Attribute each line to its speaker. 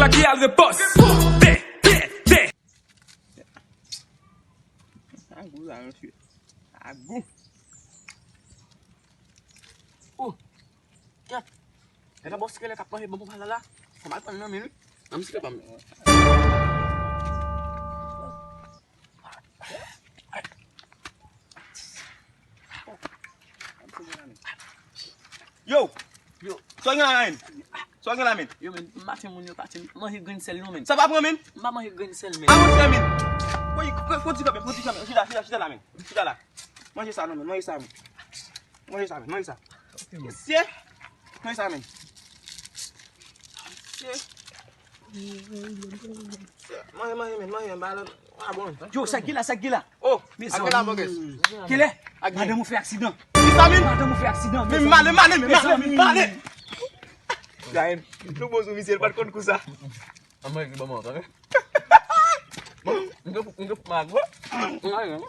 Speaker 1: Jackie al the boss.
Speaker 2: Aku lah monsieur. Aku. Oh. Ya. Era bos kele kapal he bambu halala. Kamal pa na min. Am sika pam. Yo. Yo. Soalnya lain. Soalnya lain.
Speaker 3: Yo men, mati mun yo pati. Mo hi green cell no men.
Speaker 2: Sa pa apa min?
Speaker 3: Mama hi green cell men.
Speaker 2: Amo sika min. Faut dire Sida là, men. Sida là. Mangez ça, non, men. Mangez ça, men. Mangez ça, men. Mangez ça. C'est. Mangez ça, men. C'est. Mangez, men. Mangez, bah, ah bon.
Speaker 3: Yo, sa gila.
Speaker 2: Oh,
Speaker 3: Mais
Speaker 2: avec la bogues.
Speaker 3: Kele,
Speaker 2: Ak
Speaker 3: madame fait accident.
Speaker 2: Qui ça, men?
Speaker 3: Madame fait accident.
Speaker 2: Mais malé. Gain, lu bos misir par kon kusa.
Speaker 4: Amay ba mo ta? Ngap magwa. Ay.